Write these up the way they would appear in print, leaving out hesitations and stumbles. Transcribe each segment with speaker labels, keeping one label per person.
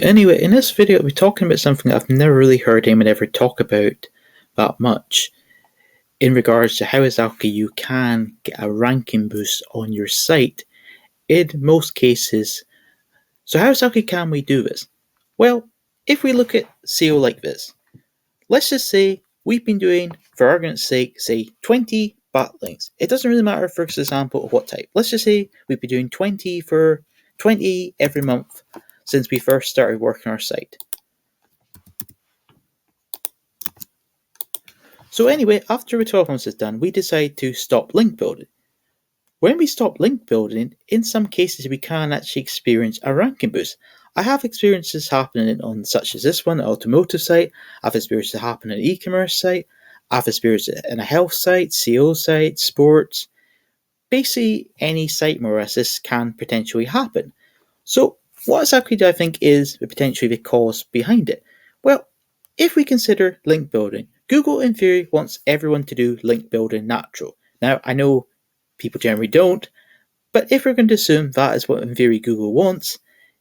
Speaker 1: Anyway, in this video, I'll be talking about something I've never really heard anyone ever talk about that much in regards to how exactly you can get a ranking boost on your site in most cases. So, how exactly can we do this? Well, if we look at SEO like this, let's just say we've been doing, for argument's sake, say 20 backlinks. It doesn't really matter, for example, of what type. Let's just say we've been doing 20 every month since we first started working our site. So anyway, after the 12 months is done, we decide to stop link building. When we stop link building, in some cases we can actually experience a ranking boost. I have experiences happening on such as this one, an automotive site. I've experienced it happen on an e-commerce site. I've experienced it in a health site, SEO site, sports. Basically, any site more or less this can potentially happen. So what exactly do I think is potentially the cause behind it? Well, if we consider link building, Google in theory wants everyone to do link building natural. Now, I know people generally don't, but if we're going to assume that is what in theory Google wants,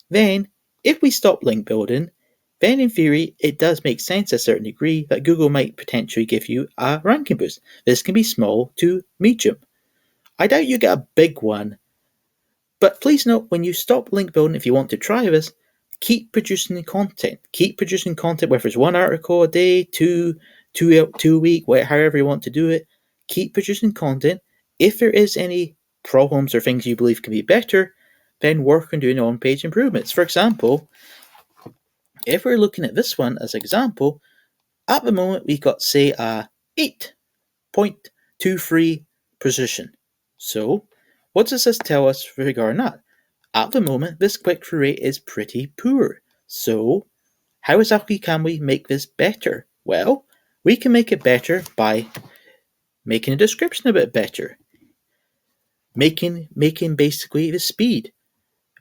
Speaker 1: then if we stop link building, then in theory it does make sense to a certain degree that Google might potentially give you a ranking boost. This can be small to medium. I doubt you get a big one, but please note when you stop link building, if you want to try this, keep producing the content. Keep producing content, whether it's one article a day, two a week, however you want to do it. Keep producing content. If there is any problems or things you believe can be better, then work on doing on-page improvements. For example, if we're looking at this one as an example, at the moment we've got, say, a 8.23 position. So, what does this tell us regarding that? At the moment, this click-through rate is pretty poor. So, how exactly can we make this better? Well, we can make it better by making a description a bit better. Making basically the speed.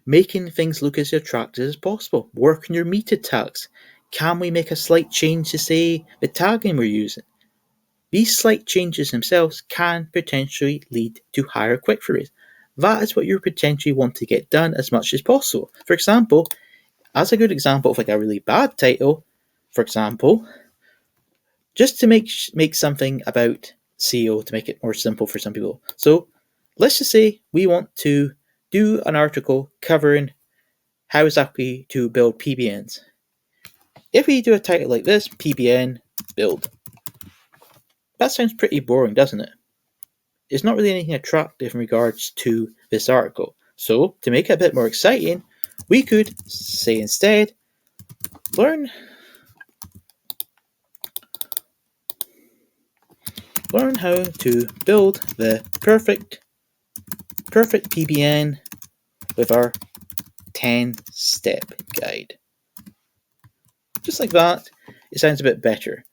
Speaker 1: Making things look as attractive as possible. Work on your meta tags. Can we make a slight change to, say, the tagging we're using? These slight changes themselves can potentially lead to higher click-through rates. That is what you potentially want to get done as much as possible. For example, as a good example of like a really bad title, for example, just to make something about SEO to make it more simple for some people. So let's just say we want to do an article covering how exactly to build PBNs. If we do a title like this, PBN build, that sounds pretty boring, doesn't it? It's not really anything attractive in regards to this article. So to make it a bit more exciting, we could say instead, learn how to build the perfect PBN with our 10-step guide. Just like that, it sounds a bit better.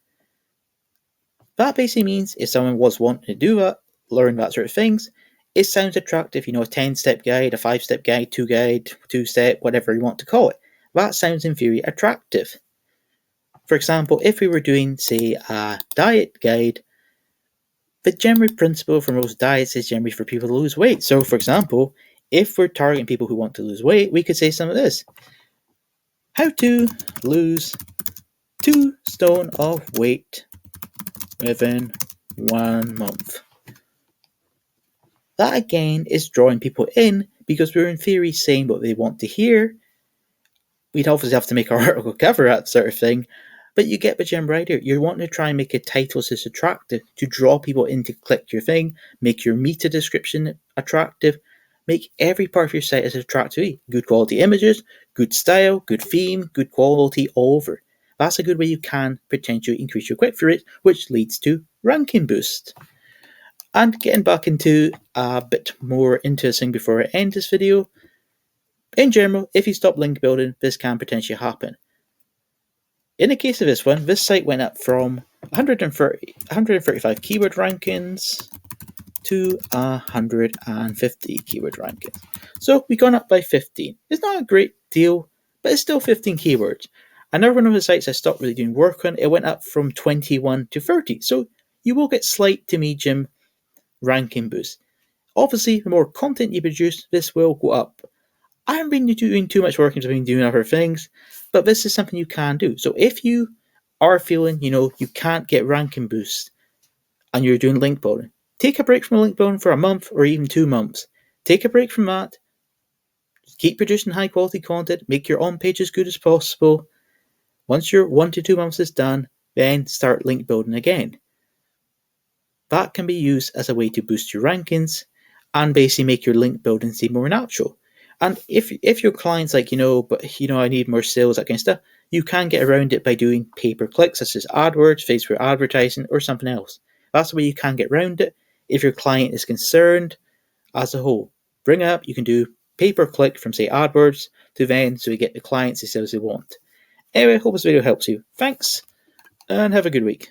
Speaker 1: That basically means if someone was wanting to do that, learn that sort of things, it sounds attractive, a 10-step guide, a 5-step guide, 2-step, whatever you want to call it. That sounds in theory attractive. For example, if we were doing, say, a diet guide, the general principle for most diets is generally for people to lose weight. So, for example, if we're targeting people who want to lose weight, we could say some of this. How to lose 2 stone of weight within 1 month. That again is drawing people in because we're in theory saying what they want to hear. We'd obviously have to make our article cover that sort of thing, but you get the general idea. You're wanting to try and make a title so it's attractive to draw people in to click your thing, make your meta description attractive, make every part of your site as attractive. Good quality images, good style, good theme, good quality all over. That's a good way you can potentially increase your click-through rate, which leads to ranking boost. And getting back into a bit more interesting before I end this video, in general, if you stop link building, this can potentially happen. In the case of this one, this site went up from 135 keyword rankings to 150 keyword rankings. So we've gone up by 15. It's not a great deal, but it's still 15 keywords. Another one of the sites I stopped really doing work on, it went up from 21 to 30. So you will get slight to medium ranking boosts. Obviously, the more content you produce, this will go up. I haven't been doing too much work because I've been doing other things, but this is something you can do. So if you are feeling, you can't get ranking boosts and you're doing link building, take a break from link building for a month or even 2 months. Take a break from that. Keep producing high quality content. Make your on page as good as possible. Once your 1 to 2 months is done, then start link building again. That can be used as a way to boost your rankings and basically make your link building seem more natural. And if your client's like, I need more sales, that kind of stuff, you can get around it by doing pay-per-click, such as AdWords, Facebook advertising, or something else. That's the way you can get around it if your client is concerned as a whole. Bring it up, you can do pay-per-click from, say, AdWords to then, so you get the clients the sales they want. Anyway, hope this video helps you. Thanks, and have a good week.